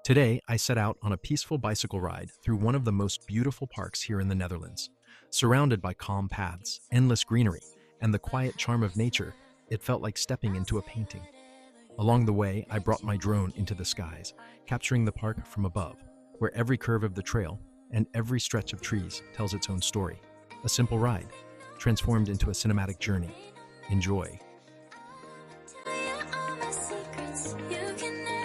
Today, I set out on a peaceful bicycle ride through one of the most beautiful parks here in the Netherlands. Surrounded by calm paths, endless greenery, and the quiet charm of nature, it felt like stepping into a painting. Along the way, I brought my drone into the skies, capturing the park from above, where every curve of the trail and every stretch of trees tells its own story. A simple ride, transformed into a cinematic journey. Enjoy. Tell you all my secrets, you can